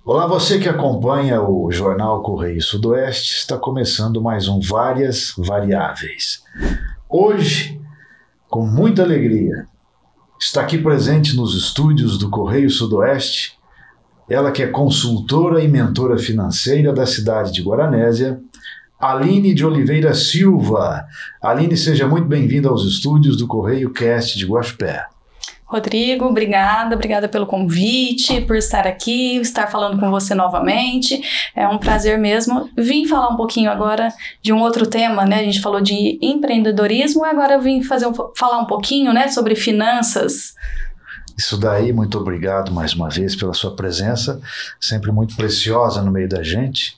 Olá, você que acompanha o Jornal Correio Sudoeste, está começando mais um Várias Variáveis. Hoje, com muita alegria, está aqui presente nos estúdios do Correio Sudoeste, ela que é consultora e mentora financeira da cidade de Guaranésia, Aline de Oliveira Silva. Aline, seja muito bem-vinda aos estúdios do Correio Cast de Guaxupé. Rodrigo, obrigada pelo convite, por estar aqui, estar falando com você novamente. É um prazer mesmo. Vim falar um pouquinho agora de um outro tema, né? A gente falou de empreendedorismo, agora eu vim falar um pouquinho, né, sobre finanças. Isso daí, muito obrigado mais uma vez pela sua presença, sempre muito preciosa no meio da gente.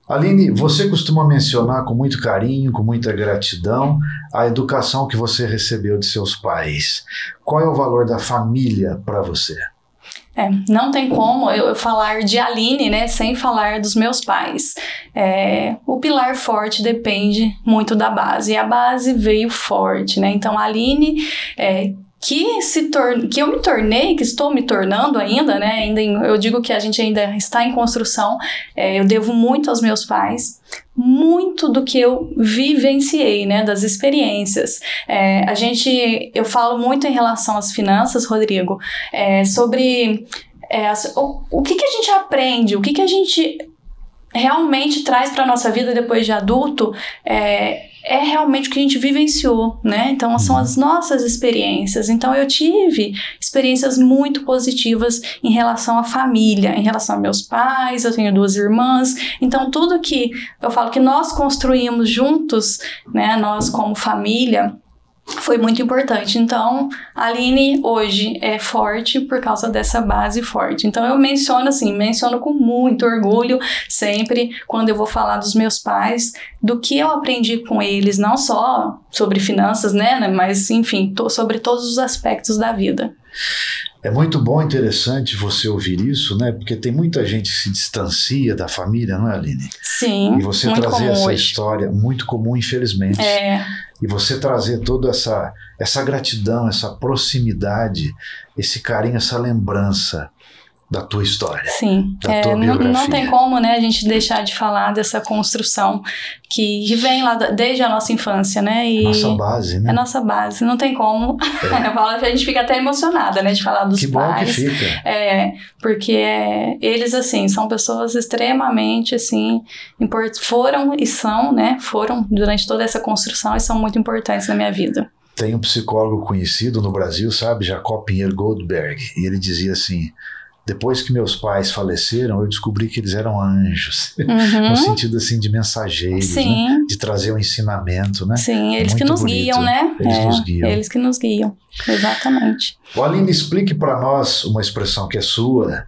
Aline, você costuma mencionar com muito carinho, com muita gratidão, a educação que você recebeu de seus pais. Qual é o valor da família para você? Não tem como eu falar de Aline, né, sem falar dos meus pais. O pilar forte depende muito da base, e a base veio forte, né? Então, a Aline... que eu me tornei, que estou me tornando ainda, né? Eu digo que a gente ainda está em construção. Eu devo muito aos meus pais, muito do que eu vivenciei, né? Das experiências. Eu falo muito em relação às finanças, Rodrigo, sobre o que a gente aprende, o que a gente realmente traz para a nossa vida depois de adulto. É realmente o que a gente vivenciou, né? Então, são as nossas experiências. Então, eu tive experiências muito positivas em relação à família, em relação a meus pais, eu tenho 2 irmãs. Então, tudo que eu falo que nós construímos juntos, né? Nós como família, foi muito importante. Então, a Aline hoje é forte por causa dessa base forte. Então, eu menciono com muito orgulho sempre quando eu vou falar dos meus pais, do que eu aprendi com eles, não só sobre finanças, né, mas, enfim, sobre todos os aspectos da vida. É muito bom e interessante você ouvir isso, né? Porque tem muita gente que se distancia da família, não é, Aline? Sim, e você trazer essa história, muito comum, infelizmente. E você trazer toda essa gratidão, essa proximidade, esse carinho, essa lembrança da tua história. Sim, da tua biografia. Não tem como, né, a gente deixar de falar dessa construção que vem lá desde a nossa infância, né? Nossa base, né? É nossa base, não tem como. Eu falo que a gente fica até emocionada, né, de falar dos pais. Que bom que fica. Porque eles, assim, são pessoas extremamente, assim, foram durante toda essa construção e são muito importantes na minha vida. Tem um psicólogo conhecido no Brasil, sabe? Jacob Pinheiro Goldberg, e ele dizia assim: depois que meus pais faleceram, eu descobri que eles eram anjos, no sentido assim de mensageiros, né? De trazer um ensinamento, né? Sim, eles que nos guiam, né? Eles que nos guiam, exatamente. Aline, explique para nós uma expressão que é sua,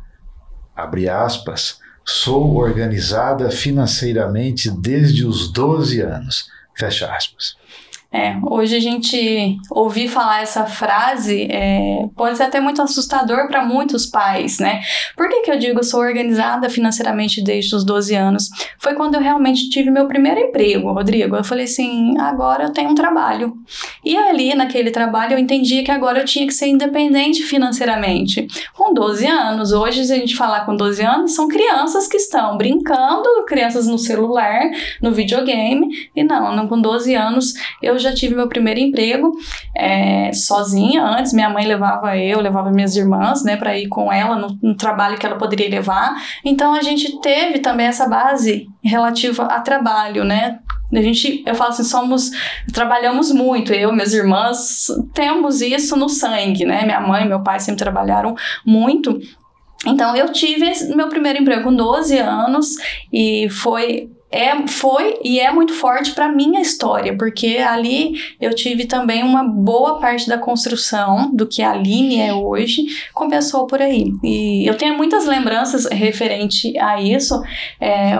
abre aspas, sou organizada financeiramente desde os 12 anos, fecha aspas. Hoje a gente ouvir falar essa frase pode ser até muito assustador para muitos pais, né? Por que eu digo sou organizada financeiramente desde os 12 anos? Foi quando eu realmente tive meu primeiro emprego, Rodrigo. Eu falei assim, agora eu tenho um trabalho. E ali, naquele trabalho, eu entendi que agora eu tinha que ser independente financeiramente. Com 12 anos, hoje, se a gente falar com 12 anos, são crianças que estão brincando, crianças no celular, no videogame, e não, com 12 anos eu já tive meu primeiro emprego sozinha. Antes minha mãe levava minhas irmãs, né, para ir com ela no trabalho que ela poderia levar. Então a gente teve também essa base relativa a trabalho, né? Eu falo assim, trabalhamos muito, minhas irmãs, temos isso no sangue, né? Minha mãe e meu pai sempre trabalharam muito. Então eu tive meu primeiro emprego com 12 anos e foi e é muito forte para minha história, porque ali eu tive também uma boa parte da construção do que a Aline é hoje, começou por aí. E eu tenho muitas lembranças referente a isso,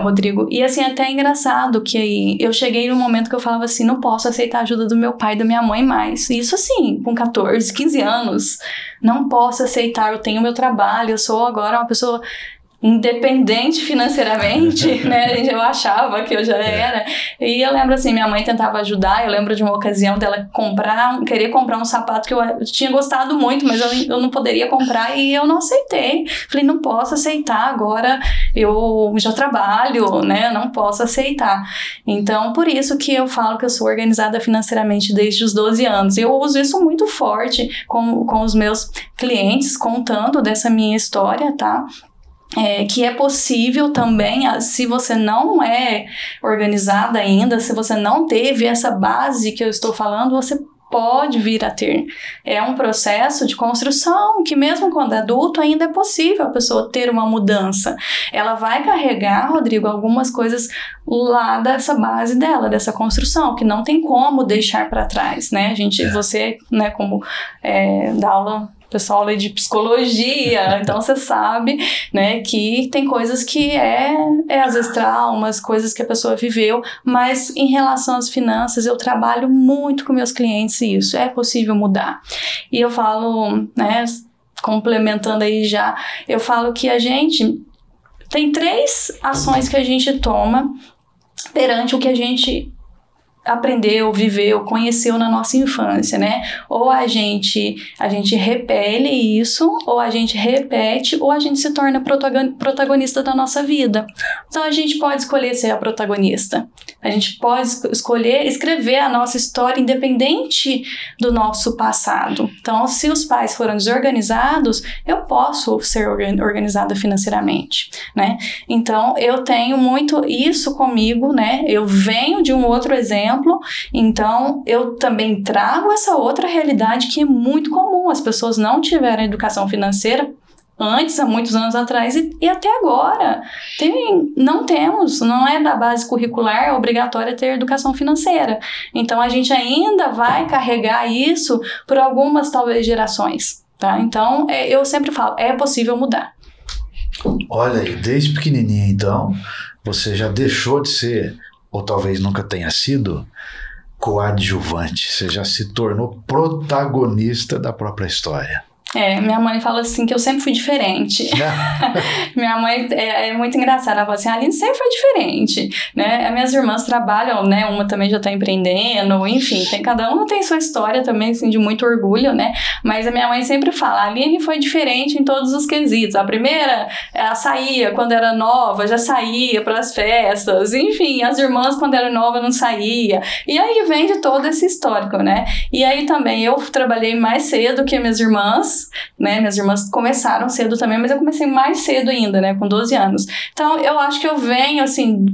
Rodrigo, e assim, até é engraçado que eu cheguei num momento que eu falava assim, não posso aceitar a ajuda do meu pai e da minha mãe mais. Isso assim, com 14, 15 anos, não posso aceitar, eu tenho meu trabalho, eu sou agora uma pessoa independente financeiramente, né? Eu achava que eu já era. E eu lembro assim, minha mãe tentava ajudar. Eu lembro de uma ocasião dela querer comprar um sapato que eu tinha gostado muito, mas eu não poderia comprar e eu não aceitei. Falei, não posso aceitar agora, eu já trabalho, né? Não posso aceitar. Então, por isso que eu falo que eu sou organizada financeiramente desde os 12 anos. Eu uso isso muito forte com os meus clientes, contando dessa minha história, tá? Que é possível também, se você não é organizada ainda, se você não teve essa base que eu estou falando, você pode vir a ter. É um processo de construção que mesmo quando adulto ainda é possível a pessoa ter uma mudança. Ela vai carregar, Rodrigo, algumas coisas lá dessa base dela, dessa construção, que não tem como deixar para trás, né? Você, né, como dá aula, pessoal de psicologia, então você sabe, né, que tem coisas que às vezes traumas, coisas que a pessoa viveu, mas em relação às finanças, eu trabalho muito com meus clientes e isso é possível mudar. E eu falo, né, complementando aí já, eu falo que a gente tem 3 ações que a gente toma perante o que a gente aprendeu, viveu, conheceu na nossa infância, né? Ou a gente repele isso, ou a gente repete, ou a gente se torna protagonista da nossa vida. Então a gente pode escolher ser a protagonista. A gente pode escolher escrever a nossa história independente do nosso passado. Então, se os pais foram desorganizados, eu posso ser organizada financeiramente, né? Então, eu tenho muito isso comigo, né? Eu venho de um outro exemplo, então eu também trago essa outra realidade que é muito comum. As pessoas não tiveram educação financeira antes, há muitos anos atrás, e até agora. Não é da base curricular obrigatória ter educação financeira. Então a gente ainda vai carregar isso por algumas, talvez, gerações, tá? Então eu sempre falo, é possível mudar. Olha aí, desde pequenininha então, você já deixou de ser, ou talvez nunca tenha sido, coadjuvante. Você já se tornou protagonista da própria história. Minha mãe fala assim que eu sempre fui diferente. Minha mãe é muito engraçada. Ela fala assim, a Aline sempre foi diferente, né? As minhas irmãs trabalham, né? Uma também já tá empreendendo, enfim, cada uma tem sua história também, assim, de muito orgulho, né? Mas a minha mãe sempre fala, a Aline foi diferente em todos os quesitos. A primeira, ela saía quando era nova, já saía para as festas, enfim, as irmãs quando era nova não saía. E aí vem de todo esse histórico, né? E aí também eu trabalhei mais cedo que minhas irmãs, né? Minhas irmãs começaram cedo também, mas eu comecei mais cedo ainda, né? Com 12 anos. Então, eu acho que eu venho, assim,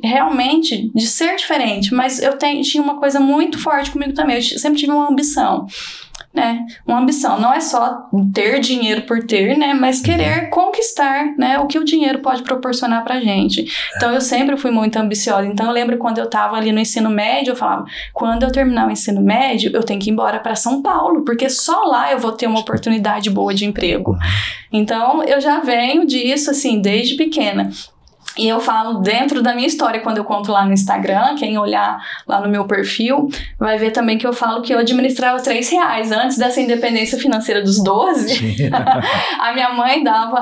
realmente de ser diferente, mas eu tinha uma coisa muito forte comigo também. Eu sempre tive uma ambição, né? Uma ambição. Não é só ter dinheiro por ter, né? Mas querer conquistar, né? O que o dinheiro pode proporcionar pra gente. Então, eu sempre fui muito ambiciosa. Então, eu lembro quando eu tava ali no ensino médio, eu falava, quando eu terminar o ensino médio, eu tenho que ir embora pra São Paulo, porque só lá eu vou ter uma oportunidade boa de emprego. Então, eu já venho disso, assim, desde pequena. E eu falo dentro da minha história, quando eu conto lá no Instagram, quem olhar lá no meu perfil, vai ver também que eu falo que eu administrava R$3. Antes dessa independência financeira dos 12, a minha mãe dava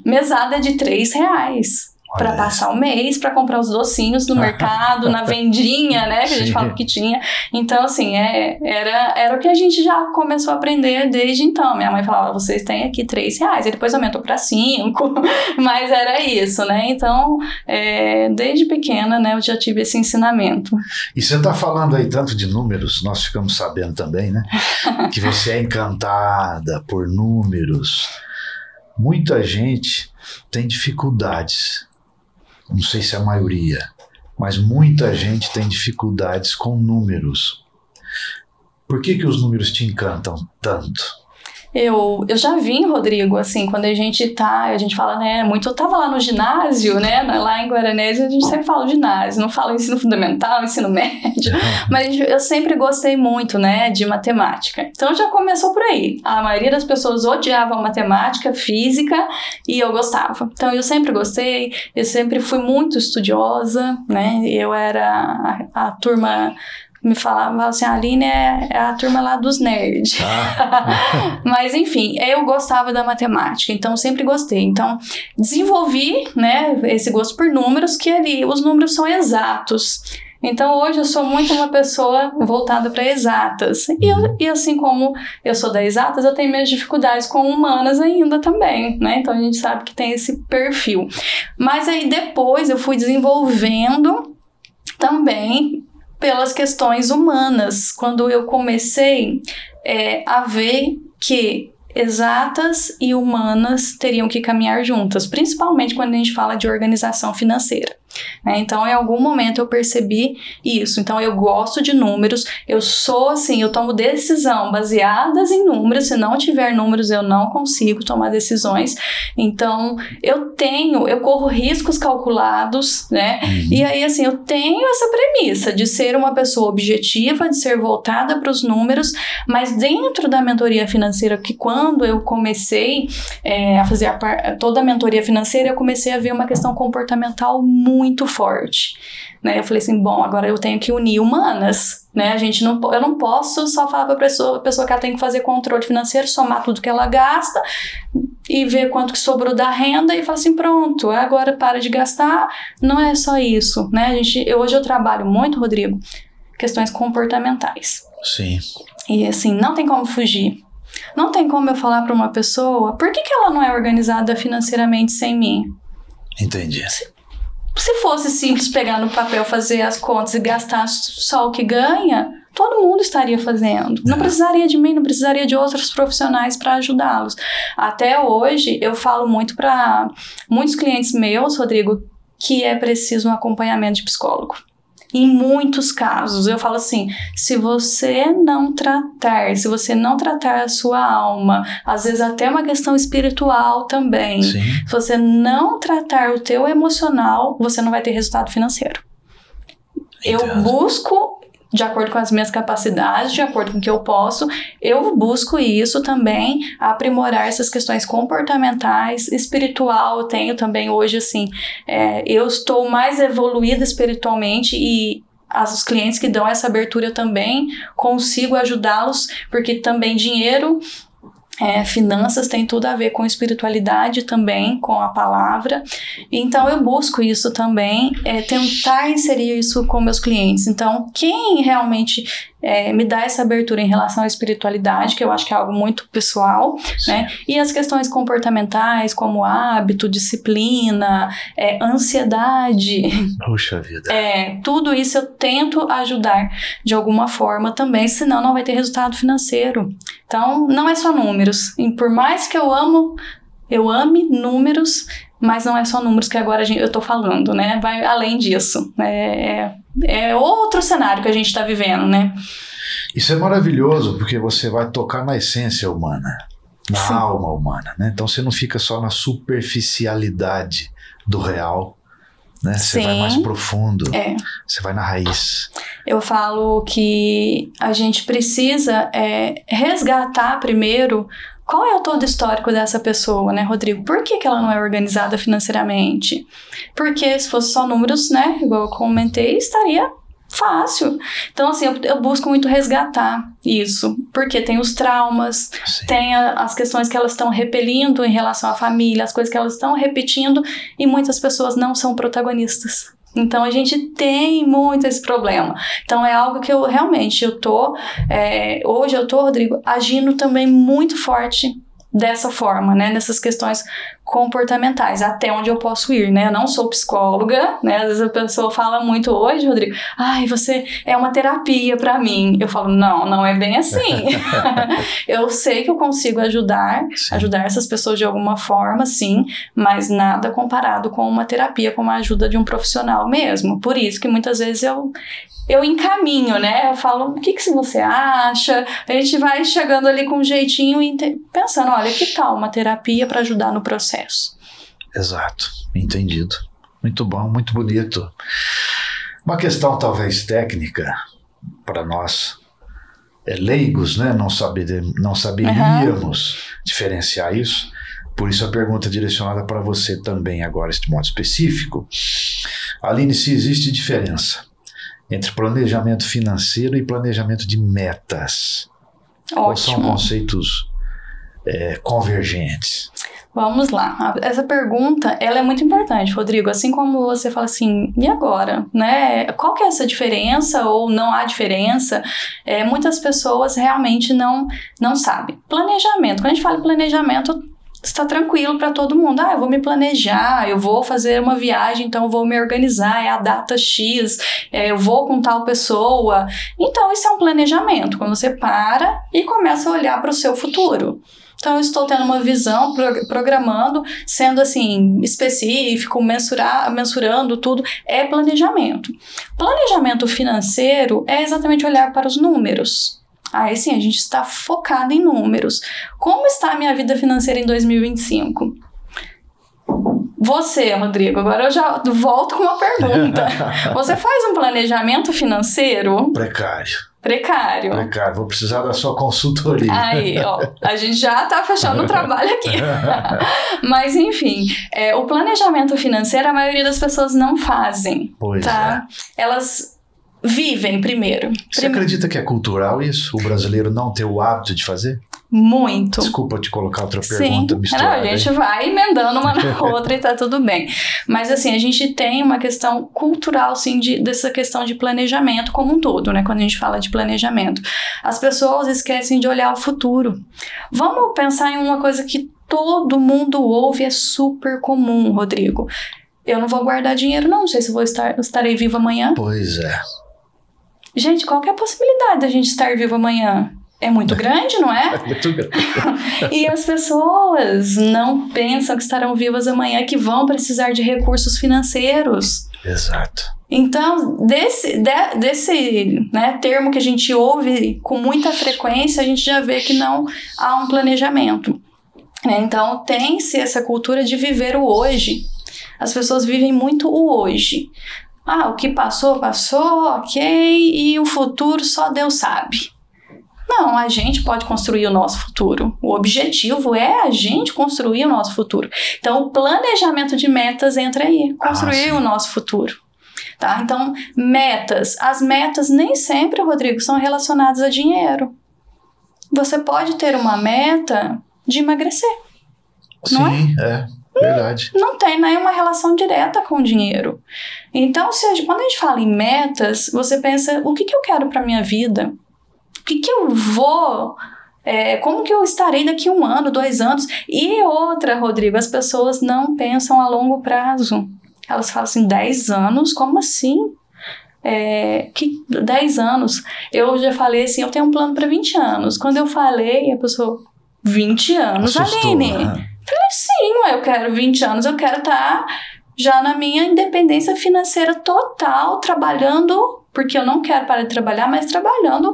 mesada de R$3 para passar o mês, para comprar os docinhos no mercado, na vendinha, né, que a gente fala que tinha. Então, assim, era o que a gente já começou a aprender desde então. Minha mãe falava, vocês têm aqui R$3, e depois aumentou para 5, mas era isso, né? Então, desde pequena, né, eu já tive esse ensinamento. E você está falando aí tanto de números, nós ficamos sabendo também, né, que você é encantada por números. Muita gente tem dificuldades. Não sei se é a maioria, mas muita gente tem dificuldades com números. Por que os números te encantam tanto? Eu já vi, Rodrigo, assim, quando a gente fala, né, eu tava lá no ginásio, né, lá em Guaranésia, a gente sempre fala ginásio, não fala ensino fundamental, ensino médio, mas eu sempre gostei muito, né, de matemática. Então já começou por aí. A maioria das pessoas odiava matemática, física, e eu gostava. Então eu sempre gostei, eu sempre fui muito estudiosa, né, eu era a turma me falavam assim, a Aline é a turma lá dos nerds. Mas enfim, eu gostava da matemática, então sempre gostei. Então desenvolvi, né, esse gosto por números, que ali os números são exatos. Então hoje eu sou muito uma pessoa voltada para exatas. E assim como eu sou da exatas, eu tenho minhas dificuldades com humanas ainda também, né? Então a gente sabe que tem esse perfil. Mas aí depois eu fui desenvolvendo também pelas questões humanas, quando eu comecei a ver que exatas e humanas teriam que caminhar juntas, principalmente quando a gente fala de organização financeira. Então, em algum momento eu percebi isso. Então, eu gosto de números, eu sou assim, eu tomo decisão baseadas em números. Se não tiver números, eu não consigo tomar decisões. Então, eu corro riscos calculados, né? E aí, assim, eu tenho essa premissa de ser uma pessoa objetiva, de ser voltada para os números, mas dentro da mentoria financeira, que quando eu comecei a fazer toda a mentoria financeira, eu comecei a ver uma questão comportamental muito forte, né? Eu falei assim, bom, agora eu tenho que unir humanas, né? Eu não posso só falar para a pessoa que ela tem que fazer controle financeiro, somar tudo que ela gasta e ver quanto que sobrou da renda e falar assim, pronto, agora para de gastar. Não é só isso, né? Hoje eu trabalho muito, Rodrigo, questões comportamentais. Sim. E assim, não tem como fugir. Não tem como eu falar para uma pessoa, por que ela não é organizada financeiramente sem mim? Entendi. Se fosse simples pegar no papel, fazer as contas e gastar só o que ganha, todo mundo estaria fazendo. Não precisaria de mim, não precisaria de outros profissionais para ajudá-los. Até hoje, eu falo muito para muitos clientes meus, Rodrigo, que é preciso um acompanhamento de psicólogo. Em muitos casos, eu falo assim, se você não tratar a sua alma, às vezes até uma questão espiritual também, Sim. Se você não tratar o teu emocional, você não vai ter resultado financeiro. Entendo. Eu busco, de acordo com as minhas capacidades, de acordo com o que eu posso, eu busco isso também, aprimorar essas questões comportamentais, espiritual. Eu tenho também hoje, assim, eu estou mais evoluída espiritualmente e os clientes que dão essa abertura eu também consigo ajudá-los, porque também dinheiro... finanças tem tudo a ver com espiritualidade também, com a palavra. Então eu busco isso também, tentar inserir isso com meus clientes. Então quem realmente me dá essa abertura em relação à espiritualidade, que eu acho que é algo muito pessoal, né? E as questões comportamentais, como hábito, disciplina, ansiedade. Puxa vida. Tudo isso eu tento ajudar de alguma forma também, senão não vai ter resultado financeiro. Então, não é só números. E por mais que eu ame números, mas não é só números que agora eu tô falando, né? Vai além disso. É outro cenário que a gente está vivendo, né? Isso é maravilhoso, porque você vai tocar na essência humana, na alma humana, né? Então você não fica só na superficialidade do real, né? Você vai mais profundo, você vai na raiz. Eu falo que a gente precisa resgatar primeiro qual é o todo histórico dessa pessoa, né, Rodrigo? Por que ela não é organizada financeiramente? Porque se fosse só números, né, igual eu comentei, estaria fácil. Então, assim, eu busco muito resgatar isso, porque tem os traumas, tem as questões que elas estão repelindo em relação à família, as coisas que elas estão repetindo, e muitas pessoas não são protagonistas. Então, a gente tem muito esse problema. Então, é algo que hoje eu tô, Rodrigo, agindo também muito forte dessa forma, né, nessas questões comportamentais, até onde eu posso ir, né, eu não sou psicóloga, né, às vezes a pessoa fala muito hoje, Rodrigo, você é uma terapia pra mim, eu falo, não é bem assim, eu sei que eu consigo ajudar essas pessoas de alguma forma, sim, mas nada comparado com uma terapia, com a ajuda de um profissional mesmo, por isso que muitas vezes eu encaminho, né? Eu falo, o que você acha? A gente vai chegando ali com um jeitinho e pensando, olha, que tal uma terapia para ajudar no processo? Exato, entendido. Muito bom, muito bonito. Uma questão talvez técnica para nós leigos, né? Não saberíamos diferenciar isso. Por isso a pergunta é direcionada para você também agora, de modo específico. Aline, se existe diferença entre planejamento financeiro e planejamento de metas? Ótimo. Ou são conceitos convergentes? Vamos lá. Essa pergunta, ela é muito importante, Rodrigo. Assim como você fala assim, e agora? Né? Qual que é essa diferença ou não há diferença? Muitas pessoas realmente não sabem. Planejamento. Quando a gente fala em planejamento, está tranquilo para todo mundo. Eu vou me planejar, eu vou fazer uma viagem, então eu vou me organizar, é a data X, eu vou com tal pessoa. Então, isso é um planejamento, quando você para e começa a olhar para o seu futuro. Então, eu estou tendo uma visão, programando, sendo assim, específico, mensurando tudo, é planejamento. Planejamento financeiro é exatamente olhar para os números. Aí sim, a gente está focado em números. Como está a minha vida financeira em 2025? Você, Rodrigo, agora eu já volto com uma pergunta. Você faz um planejamento financeiro? Precário. Vou precisar da sua consultoria. Aí, a gente já tá fechando o trabalho aqui. Mas, enfim, o planejamento financeiro a maioria das pessoas não fazem. Pois tá? Elas vivem primeiro. Você acredita que é cultural isso? O brasileiro não ter o hábito de fazer? Muito. Desculpa te colocar outra pergunta Não, misturada. a gente vai emendando uma na outra e tá tudo bem. Mas assim, a gente tem uma questão cultural, sim, dessa questão de planejamento como um todo, né? Quando a gente fala de planejamento. As pessoas esquecem de olhar o futuro. Vamos pensar em uma coisa que todo mundo ouve, é super comum, Rodrigo. Eu não vou guardar dinheiro, não sei se estarei vivo amanhã. Pois é. Gente, qual que é a possibilidade da gente estar vivo amanhã? É muito grande, não é? É muito grande. E as pessoas não pensam que estarão vivas amanhã, que vão precisar de recursos financeiros. Exato. Então, desse termo que a gente ouve com muita frequência, a gente já vê que não há um planejamento. Então, tem-se essa cultura de viver o hoje. As pessoas vivem muito o hoje. O que passou, ok, e o futuro só Deus sabe. Não, a gente pode construir o nosso futuro. O objetivo é a gente construir o nosso futuro. Então, o planejamento de metas entra aí. Construir o nosso futuro. Tá? Então, metas. As metas nem sempre, Rodrigo, são relacionadas a dinheiro. Você pode ter uma meta de emagrecer. Não é verdade. Não tem nenhuma relação direta com o dinheiro. Então, quando a gente fala em metas, você pensa, o que eu quero para minha vida? O que eu vou... como que eu estarei daqui 1 ano, 2 anos? E outra, Rodrigo, as pessoas não pensam a longo prazo. Elas falam assim, 10 anos? Como assim? 10 anos? Eu já falei assim, eu tenho um plano para 20 anos. Quando eu falei, a pessoa, 20 anos, assustou, Aline? Né? Falei, sim, eu quero 20 anos, eu quero estar já na minha independência financeira total, trabalhando... Porque eu não quero parar de trabalhar, mas trabalhando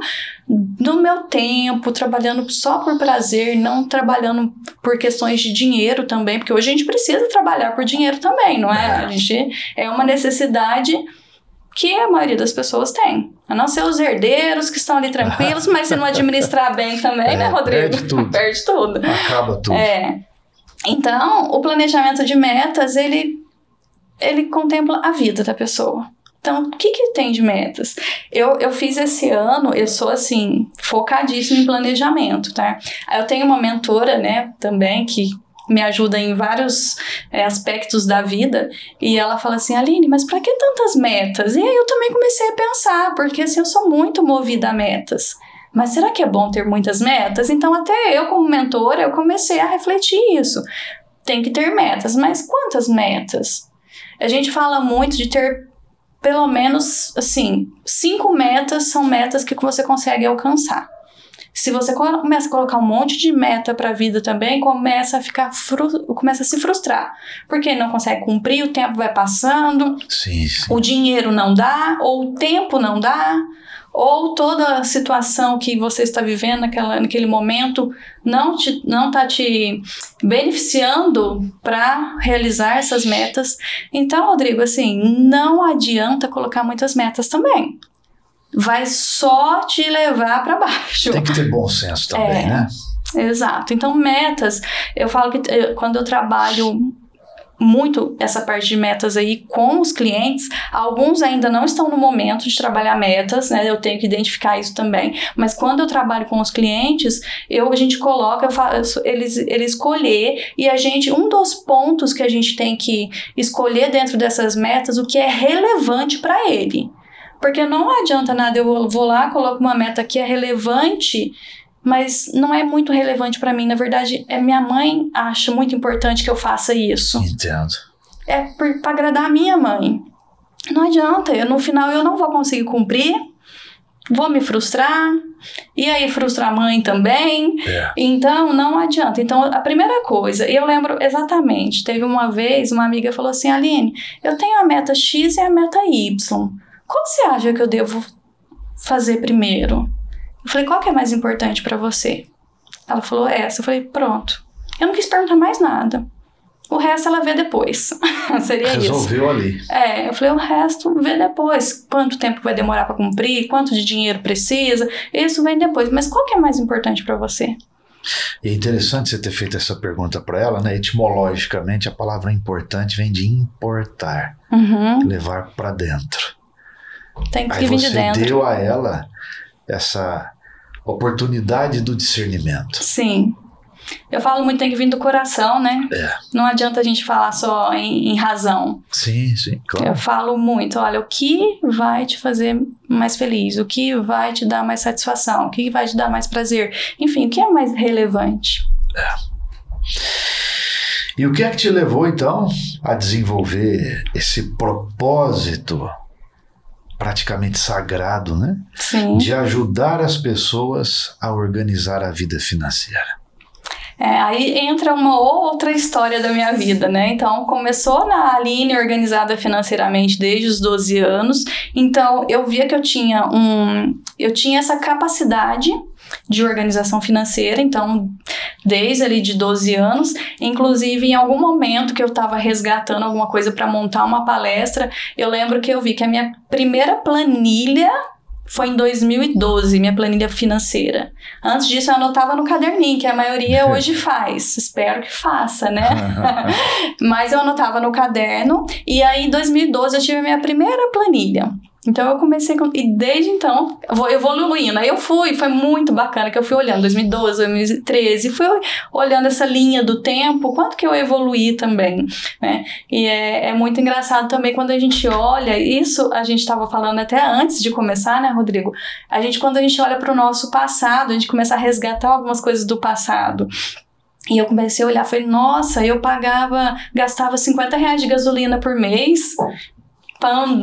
no meu tempo, trabalhando só por prazer, não trabalhando por questões de dinheiro também, porque hoje a gente precisa trabalhar por dinheiro também, não é? A gente é uma necessidade que a maioria das pessoas tem. A não ser os herdeiros que estão ali tranquilos, mas se não administrar bem também, né, Rodrigo? Perde tudo. Perde tudo. Acaba tudo. Então, o planejamento de metas, ele contempla a vida da pessoa. Então, o que tem de metas? Eu fiz esse ano, eu sou assim, focadíssima em planejamento, tá? Eu tenho uma mentora, né, também, que me ajuda em vários aspectos da vida, e ela fala assim, Aline, mas pra que tantas metas? E aí eu também comecei a pensar, porque assim, eu sou muito movida a metas. Mas será que é bom ter muitas metas? Então, até eu, como mentora, eu comecei a refletir isso. Tem que ter metas, mas quantas metas? A gente fala muito de ter pelo menos, assim, 5 metas são metas que você consegue alcançar. Se você começa a colocar um monte de meta para a vida também, começa a se frustrar. Porque não consegue cumprir, o tempo vai passando, sim. O dinheiro não dá, ou o tempo não dá, ou toda a situação que você está vivendo naquele momento não está te beneficiando para realizar essas metas. Então, Rodrigo, assim, não adianta colocar muitas metas também. Vai só te levar para baixo. Tem que ter bom senso também, né? Exato. Então, metas, eu falo que quando eu trabalho muito essa parte de metas aí com os clientes. Alguns ainda não estão no momento de trabalhar metas, né? Eu tenho que identificar isso também. Mas quando eu trabalho com os clientes, a gente coloca, eu faço eles escolher, e um dos pontos que a gente tem que escolher dentro dessas metas, o que é relevante para ele. Porque não adianta nada, eu vou lá, coloco uma meta que é relevante, mas não é muito relevante para mim. Na verdade, minha mãe acha muito importante que eu faça isso. Entendo. É para agradar a minha mãe. Não adianta, no final eu não vou conseguir cumprir, vou me frustrar, e aí frustrar a mãe também. Então, não adianta. Então, a primeira coisa, eu lembro exatamente, teve uma vez, uma amiga falou assim, Aline, eu tenho a meta X e a meta Y. Qual você acha que eu devo fazer primeiro? Eu falei, qual que é mais importante pra você? Ela falou, essa. Eu falei, pronto. Eu não quis perguntar mais nada. O resto ela vê depois. Seria isso. Resolveu ali. Eu falei, o resto vê depois. Quanto tempo vai demorar pra cumprir? Quanto de dinheiro precisa? Isso vem depois. Mas qual que é mais importante pra você? E é interessante você ter feito essa pergunta para ela, né? Etimologicamente, a palavra importante vem de importar. Levar para dentro. Tem que vir de dentro. Você deu a ela essa oportunidade do discernimento. Sim. Eu falo muito, tem que vir do coração, né? Não adianta a gente falar só em razão. Sim, claro. Eu falo muito, olha, o que vai te fazer mais feliz? O que vai te dar mais satisfação? O que vai te dar mais prazer? Enfim, o que é mais relevante? E o que é que te levou, então, a desenvolver esse propósito praticamente sagrado, né? Sim. De ajudar as pessoas a organizar a vida financeira? Aí entra uma outra história da minha vida, né? Então, começou na Aline organizada financeiramente desde os 12 anos. Então, eu via que eu tinha essa capacidade de organização financeira, então, desde ali de 12 anos, inclusive em algum momento que eu estava resgatando alguma coisa para montar uma palestra, eu lembro que eu vi que a minha primeira planilha foi em 2012, minha planilha financeira. Antes disso, eu anotava no caderninho, que a maioria hoje faz. Espero que faça, né? Mas eu anotava no caderno, e aí em 2012 eu tive a minha primeira planilha. Então eu comecei e desde então eu vou evoluindo. Aí foi muito bacana que eu fui olhando 2012, 2013, fui olhando essa linha do tempo, quanto que eu evoluí também, né? E é muito engraçado também quando a gente olha, isso a gente estava falando até antes de começar, né, Rodrigo? Quando a gente olha para o nosso passado, a gente começa a resgatar algumas coisas do passado. E eu comecei a olhar, falei, nossa, eu gastava R$50 de gasolina por mês.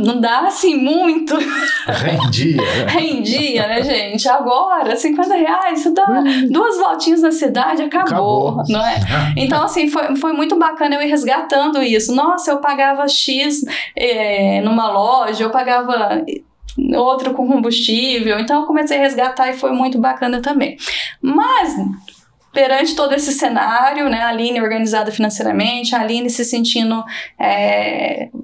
Não dá assim muito. Rendia, né, gente? Agora, R$50, isso dá 2 voltinhas na cidade, acabou. Não é? Então, assim, foi muito bacana eu ir resgatando isso. Nossa, eu pagava X numa loja, eu pagava outro com combustível. Então, eu comecei a resgatar e foi muito bacana também. Mas perante todo esse cenário, né, a Aline organizada financeiramente, a Aline se sentindo,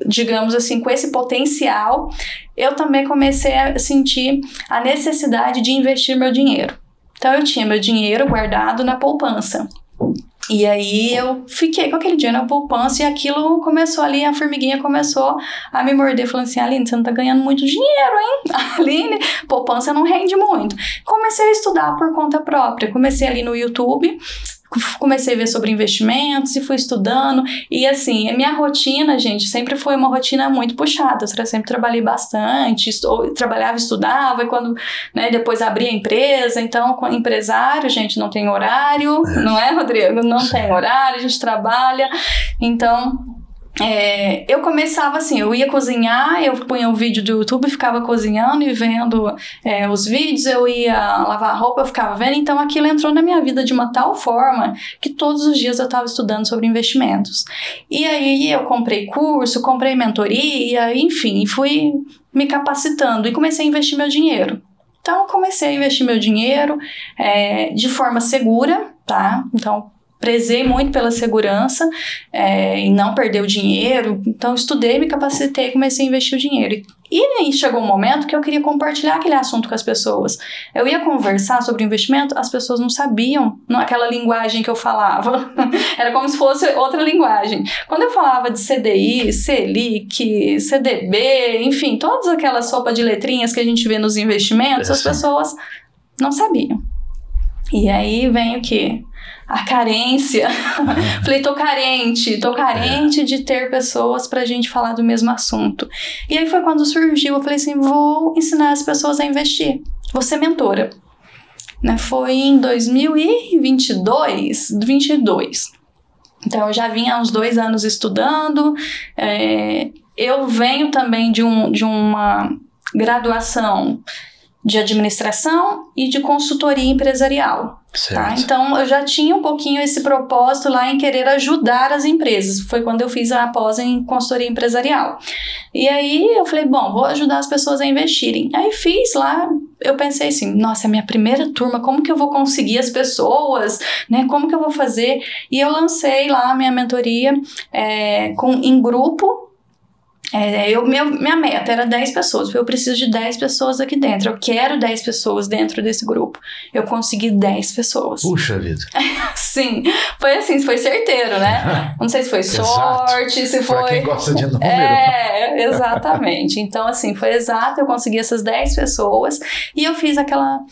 digamos assim, com esse potencial, eu também comecei a sentir a necessidade de investir meu dinheiro. Então, eu tinha meu dinheiro guardado na poupança. E aí, eu fiquei com aquele dinheiro na poupança e aquilo começou ali, a formiguinha começou a me morder, falando assim, Aline, você não tá ganhando muito dinheiro, hein? Aline, poupança não rende muito. Comecei a estudar por conta própria, comecei ali no YouTube, comecei a ver sobre investimentos e fui estudando, e assim, a minha rotina, gente, sempre foi uma rotina muito puxada, eu sempre trabalhei bastante, trabalhava, estudava, e quando, né, depois abri a empresa, então, com empresário, gente, não tem horário, não é, Rodrigo? Não tem horário, a gente trabalha, então eu começava assim, eu ia cozinhar, eu punha um vídeo do YouTube, ficava cozinhando e vendo os vídeos, eu ia lavar a roupa, eu ficava vendo, então aquilo entrou na minha vida de uma tal forma que todos os dias eu estava estudando sobre investimentos. E aí eu comprei curso, comprei mentoria, enfim, fui me capacitando e comecei a investir meu dinheiro. Então, comecei a investir meu dinheiro de forma segura, tá? Então, prezei muito pela segurança e não perder o dinheiro. Então, estudei, me capacitei, comecei a investir o dinheiro. E aí chegou um momento que eu queria compartilhar aquele assunto com as pessoas. Eu ia conversar sobre investimento, as pessoas não sabiam aquela linguagem que eu falava. Era como se fosse outra linguagem. Quando eu falava de CDI, Selic, CDB, enfim, todas aquelas sopas de letrinhas que a gente vê nos investimentos, as pessoas não sabiam. E aí vem o quê? A carência. Falei, tô carente de ter pessoas pra gente falar do mesmo assunto. E aí foi quando surgiu, eu falei assim, vou ensinar as pessoas a investir. Vou ser mentora. Foi em 2022. Então eu já vinha há uns 2 anos estudando. Eu venho também de uma graduação de administração e de consultoria empresarial. Tá? Então, eu já tinha um pouquinho esse propósito lá em querer ajudar as empresas. Foi quando eu fiz a pós em consultoria empresarial. E aí, eu falei, bom, vou ajudar as pessoas a investirem. Aí, fiz lá, eu pensei assim, nossa, é a minha primeira turma, como que eu vou conseguir as pessoas, né? Como que eu vou fazer? E eu lancei lá a minha mentoria em grupo. Minha meta era 10 pessoas. Eu preciso de 10 pessoas aqui dentro. Eu quero 10 pessoas dentro desse grupo. Eu consegui 10 pessoas. Puxa vida. Sim, foi assim, foi certeiro, né? Não sei se foi sorte, se foi... Pra quem gosta de número. Exatamente. Então, assim, foi exato. Eu consegui essas 10 pessoas e eu fiz aquela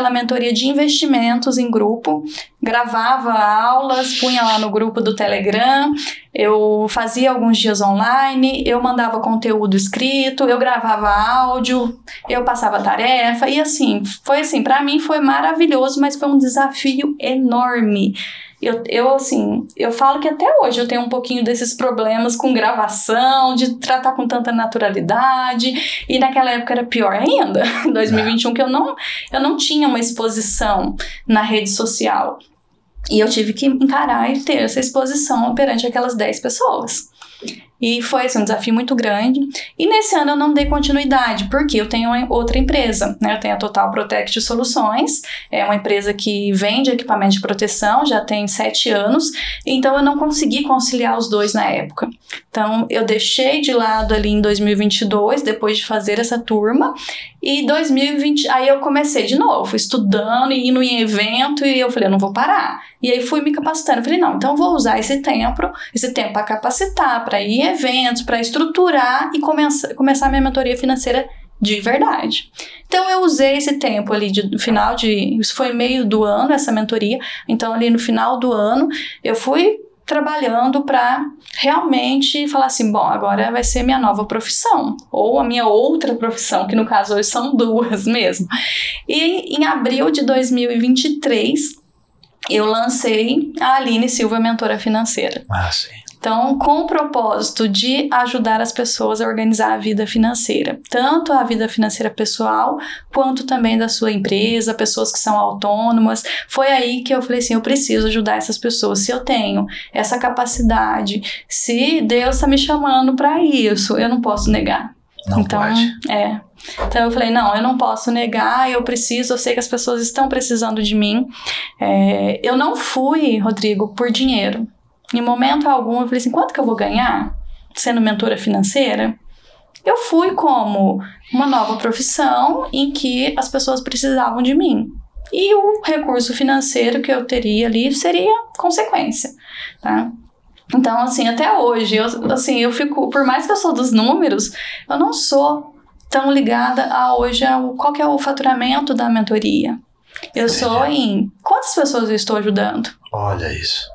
mentoria de investimentos em grupo. Gravava aulas, punha lá no grupo do Telegram. Eu fazia alguns dias online, eu mandava conteúdo escrito, eu gravava áudio, eu passava tarefa e assim, foi assim, pra mim foi maravilhoso, mas foi um desafio enorme. Eu falo que até hoje eu tenho um pouquinho desses problemas com gravação, de tratar com tanta naturalidade, e naquela época era pior ainda, em 2021, que eu não tinha uma exposição na rede social. E eu tive que encarar e ter essa exposição perante aquelas 10 pessoas. E foi assim, um desafio muito grande. E nesse ano eu não dei continuidade, porque eu tenho outra empresa, né? Eu tenho a Total Protect Soluções, é uma empresa que vende equipamento de proteção, já tem 7 anos, então eu não consegui conciliar os dois na época. Então eu deixei de lado ali em 2022, depois de fazer essa turma, e 2020, aí eu comecei de novo, estudando e indo em evento, e eu falei, eu não vou parar. E aí fui me capacitando, falei, não, então eu vou usar esse tempo para capacitar, para ir em eventos, para estruturar e começar a minha mentoria financeira de verdade. Então eu usei esse tempo ali isso foi meio do ano, essa mentoria, então ali no final do ano eu fui trabalhando para realmente falar assim, bom, agora vai ser minha nova profissão, ou a minha outra profissão, que no caso hoje são 2 mesmo. E em abril de 2023, eu lancei a Aline Silva Mentora Financeira. Ah, sim. Então, com o propósito de ajudar as pessoas a organizar a vida financeira, tanto a vida financeira pessoal, quanto também da sua empresa, pessoas que são autônomas. Foi aí que eu falei assim, eu preciso ajudar essas pessoas. Se eu tenho essa capacidade, se Deus está me chamando para isso, eu não posso negar. Não pode. Então eu falei, não, eu não posso negar, eu sei que as pessoas estão precisando de mim. Eu não fui, Rodrigo, por dinheiro. Em momento algum, eu falei assim, quanto que eu vou ganhar sendo mentora financeira? Eu fui como uma nova profissão em que as pessoas precisavam de mim. E o recurso financeiro que eu teria ali seria consequência, tá? Então, assim, até hoje, eu fico, por mais que eu sou dos números, eu não sou tão ligada a hoje qual que é o faturamento da mentoria. Eu sou em quantas pessoas eu estou ajudando. Olha isso.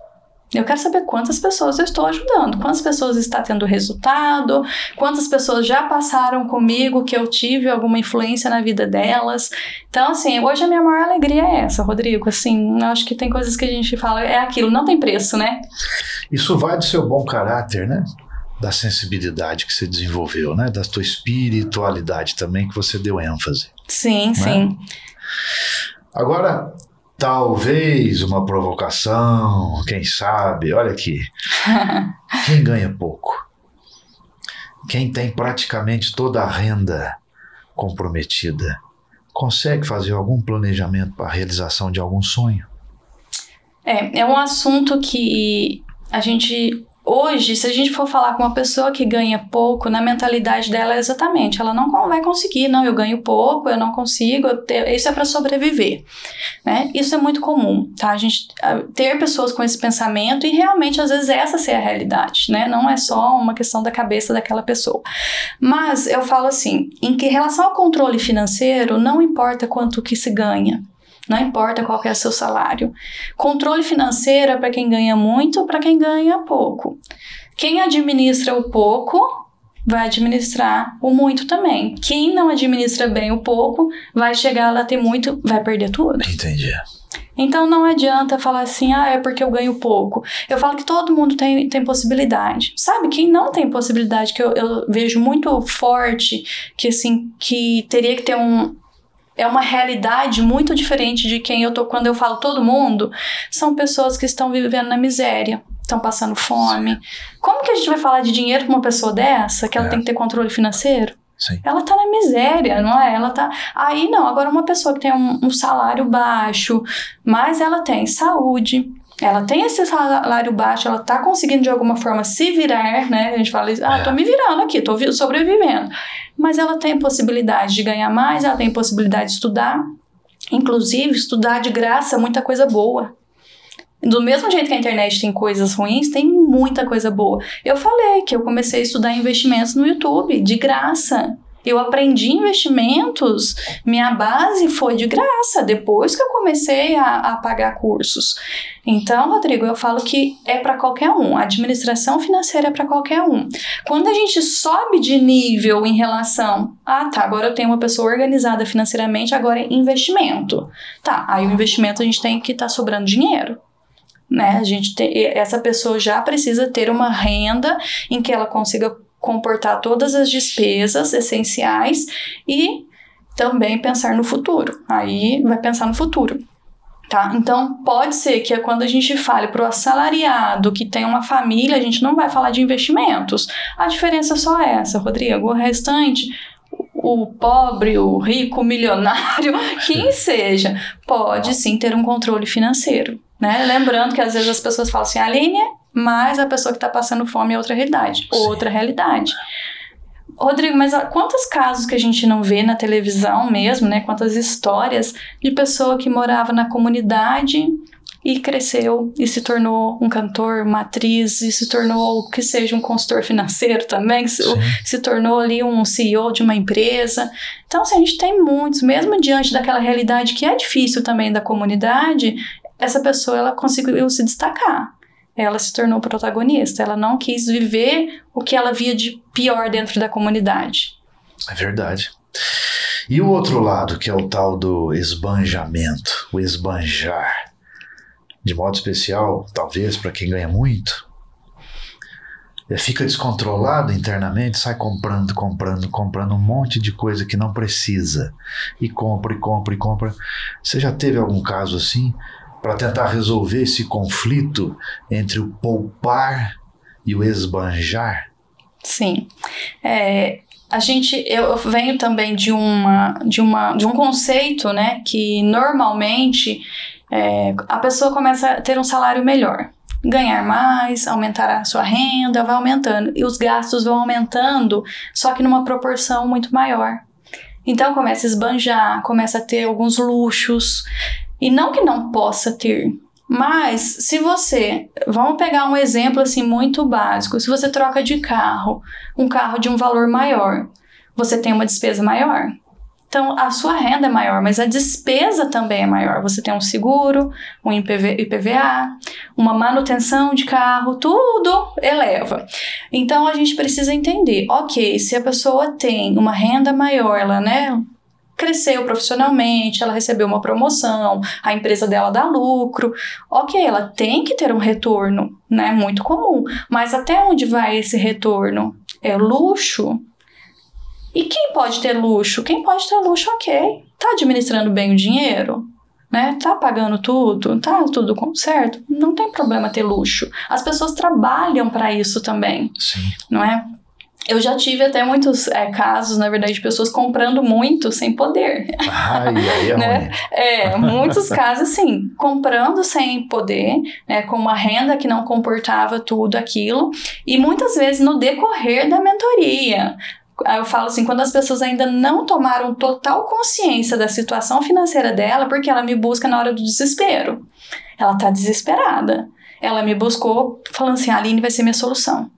Eu quero saber quantas pessoas eu estou ajudando, quantas pessoas está tendo resultado, quantas pessoas já passaram comigo que eu tive alguma influência na vida delas. Então, assim, hoje a minha maior alegria é essa, Rodrigo. Assim, eu acho que tem coisas que a gente fala, é aquilo, não tem preço, né? Isso vai do seu bom caráter, né? Da sensibilidade que você desenvolveu, né? Da tua espiritualidade também que você deu ênfase. Sim, sim. Agora, talvez uma provocação, quem sabe, olha aqui. Quem ganha pouco? Quem tem praticamente toda a renda comprometida, consegue fazer algum planejamento para a realização de algum sonho? É um assunto que a gente... Hoje, se a gente for falar com uma pessoa que ganha pouco, na mentalidade dela é exatamente, ela não vai conseguir, não, eu ganho pouco, eu não consigo, isso é para sobreviver, né? Isso é muito comum, tá? A gente ter pessoas com esse pensamento e realmente, às vezes, essa ser a realidade, né? Não é só uma questão da cabeça daquela pessoa. Mas eu falo assim, em relação ao controle financeiro, não importa quanto que se ganha. Não importa qual que é o seu salário. Controle financeiro é para quem ganha muito ou para quem ganha pouco. Quem administra o pouco vai administrar o muito também. Quem não administra bem o pouco vai chegar lá a ter muito, vai perder tudo. Entendi. Então não adianta falar assim, é porque eu ganho pouco. Eu falo que todo mundo tem possibilidade. Sabe, quem não tem possibilidade, que eu vejo muito forte, que assim, que teria que ter é uma realidade muito diferente de quem eu tô. Quando eu falo todo mundo, são pessoas que estão vivendo na miséria, estão passando fome. Como que a gente vai falar de dinheiro para uma pessoa dessa, que ela tem que ter controle financeiro? Sim. Ela tá na miséria, não é? Ela tá... Aí não, agora uma pessoa que tem um salário baixo, mas ela tem saúde, ela tem esse salário baixo, ela tá conseguindo de alguma forma se virar, né? A gente fala, tô me virando aqui, tô sobrevivendo. Mas ela tem possibilidade de ganhar mais, ela tem possibilidade de estudar. Inclusive, estudar de graça, muita coisa boa. Do mesmo jeito que a internet tem coisas ruins, tem muita coisa boa. Eu falei que eu comecei a estudar investimentos no YouTube, de graça. Eu aprendi investimentos, minha base foi de graça, depois que eu comecei a pagar cursos. Então, Rodrigo, eu falo que é para qualquer um, a administração financeira é para qualquer um. Quando a gente sobe de nível em relação, agora eu tenho uma pessoa organizada financeiramente, agora é investimento. Aí o investimento a gente tem que estar sobrando dinheiro. Né? Essa pessoa já precisa ter uma renda em que ela consiga comportar todas as despesas essenciais e também pensar no futuro. Aí vai pensar no futuro, tá? Então, pode ser que quando a gente fale para o assalariado que tem uma família, a gente não vai falar de investimentos. A diferença é só essa, Rodrigo. O restante, o pobre, o rico, o milionário, quem seja, pode sim ter um controle financeiro, né? Lembrando que às vezes as pessoas falam assim, Aline, mas a pessoa que está passando fome é outra realidade. Sim. Outra realidade. Rodrigo, mas quantos casos que a gente não vê na televisão mesmo, né? Quantas histórias de pessoa que morava na comunidade e cresceu e se tornou um cantor, uma atriz, e se tornou, que seja, um consultor financeiro também, se tornou ali um CEO de uma empresa. Então, assim, a gente tem muitos, mesmo diante daquela realidade que é difícil também da comunidade, essa pessoa, ela conseguiu se destacar. Ela se tornou protagonista, ela não quis viver o que ela via de pior dentro da comunidade. É verdade. E o outro lado, que é o tal do esbanjamento, o esbanjar, de modo especial, talvez para quem ganha muito, fica descontrolado internamente, sai comprando um monte de coisa que não precisa, e compra. Você já teve algum caso assim? Para tentar resolver esse conflito entre o poupar e o esbanjar? Sim. Eu venho também de um conceito, né, que normalmente a pessoa começa a ter um salário melhor, ganhar mais, aumentar a sua renda, vai aumentando, e os gastos vão aumentando, só que numa proporção muito maior. Então começa a esbanjar, começa a ter alguns luxos. E não que não possa ter, mas se você, vamos pegar um exemplo assim muito básico, se você troca de carro, um carro de um valor maior, você tem uma despesa maior. Então a sua renda é maior, mas a despesa também é maior. Você tem um seguro, um IPVA, uma manutenção de carro, tudo eleva. Então a gente precisa entender, ok, se a pessoa tem uma renda maior, ela, né, cresceu profissionalmente, ela recebeu uma promoção, a empresa dela dá lucro, ok, ela tem que ter um retorno, né, muito comum, mas até onde vai esse retorno? É luxo? E quem pode ter luxo? Quem pode ter luxo, ok, tá administrando bem o dinheiro, né, tá pagando tudo, tá tudo certo, não tem problema ter luxo, as pessoas trabalham para isso também. Sim. Não é? Eu já tive até muitos casos, na verdade, de pessoas comprando muito sem poder. Ai, né? Muitos casos, assim, comprando sem poder, né, com uma renda que não comportava tudo aquilo, e muitas vezes no decorrer da mentoria. Eu falo assim, quando as pessoas ainda não tomaram total consciência da situação financeira dela, porque ela me busca na hora do desespero. Ela tá desesperada. Ela me buscou falando assim, a Aline vai ser minha solução.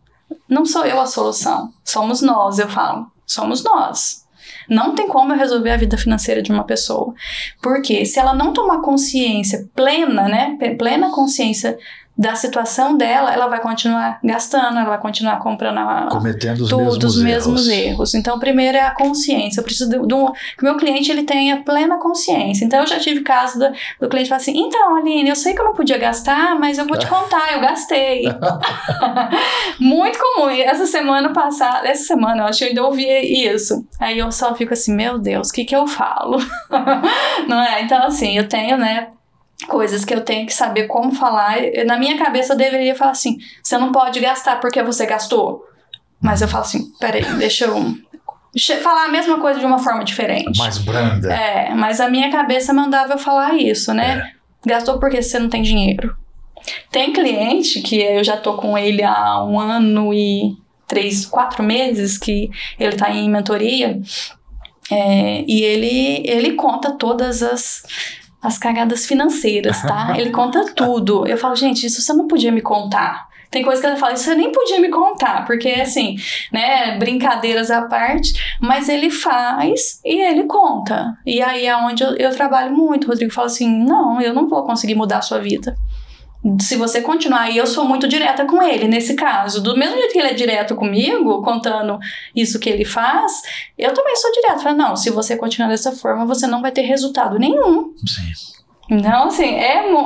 Não sou eu a solução, somos nós, eu falo. Somos nós. Não tem como eu resolver a vida financeira de uma pessoa. Porque se ela não tomar consciência plena, né, plena consciência da situação dela, ela vai continuar gastando, ela vai continuar comprando cometendo os mesmos erros. Então, primeiro é a consciência. Eu preciso que o meu cliente ele tenha plena consciência. Então, eu já tive caso do cliente falar assim, então, Aline, eu sei que eu não podia gastar, mas eu vou te contar, eu gastei. Muito comum. Essa semana, eu acho que eu ainda ouvi isso. Aí eu só fico assim, meu Deus, o que eu falo? Não é? Então, assim, eu tenho, né, coisas que eu tenho que saber como falar. Na minha cabeça eu deveria falar assim, você não pode gastar porque você gastou. Mas eu falo assim, peraí, deixa eu falar a mesma coisa de uma forma diferente. Mais branda. Mas a minha cabeça mandava eu falar isso, né? Gastou porque você não tem dinheiro. Tem cliente que eu já tô com ele há 1 ano e 4 meses que ele tá em mentoria, e ele conta todas as cagadas financeiras, tá? Ele conta tudo. Eu falo, gente, isso você não podia me contar. Tem coisa que ela fala, isso você nem podia me contar, porque assim, né, brincadeiras à parte, mas ele faz e ele conta. E aí é onde eu trabalho muito. O Rodrigo fala assim, não, eu não vou conseguir mudar a sua vida. Se você continuar, e eu sou muito direta com ele, nesse caso, do mesmo jeito que ele é direto comigo, contando isso que ele faz, eu também sou direta. Falo, não, se você continuar dessa forma, você não vai ter resultado nenhum. Sim. Então, assim,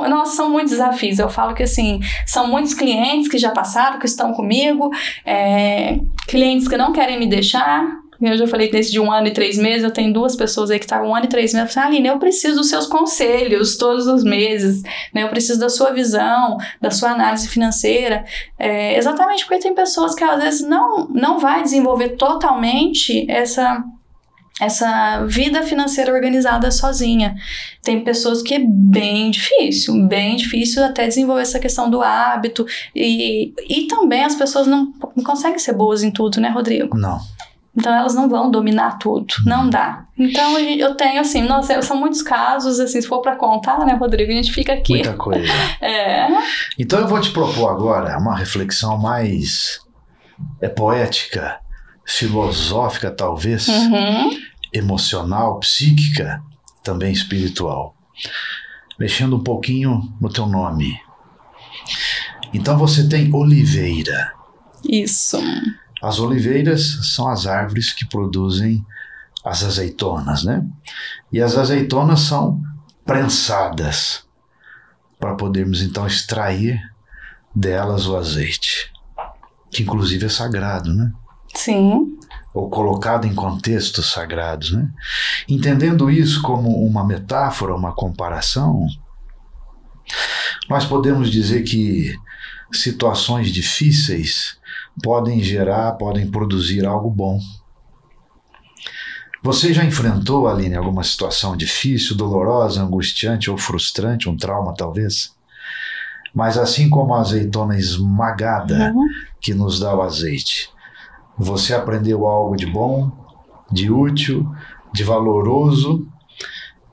nossa, são muitos desafios. Eu falo que, assim, são muitos clientes que já passaram, que estão comigo, clientes que não querem me deixar. Eu já falei desse de 1 ano e 3 meses, eu tenho 2 pessoas aí que estão 1 ano e 3 meses. Eu falei, Aline, eu preciso dos seus conselhos todos os meses, né? Eu preciso da sua visão, da sua análise financeira. Exatamente porque tem pessoas que às vezes não vai desenvolver totalmente essa vida financeira organizada sozinha. Tem pessoas que é bem difícil até desenvolver essa questão do hábito. E também as pessoas não conseguem ser boas em tudo, né, Rodrigo? Não. Então, elas não vão dominar tudo. Não dá. Então, eu tenho, assim, nossa, são muitos casos, assim, se for pra contar, né, Rodrigo, a gente fica aqui. Muita coisa. Então, eu vou te propor agora uma reflexão mais poética, filosófica, talvez, emocional, psíquica, também espiritual. Mexendo um pouquinho no teu nome. Então, você tem oliveira. Isso. As oliveiras são as árvores que produzem as azeitonas, né? E as azeitonas são prensadas para podermos então extrair delas o azeite, que inclusive é sagrado, né? Sim. Ou colocado em contextos sagrados, né? Entendendo isso como uma metáfora, uma comparação, nós podemos dizer que situações difíceis podem produzir algo bom. Você já enfrentou, Aline, alguma situação difícil, dolorosa, angustiante ou frustrante, um trauma talvez? Mas assim como a azeitona esmagada que nos dá o azeite, você aprendeu algo de bom, de útil, de valoroso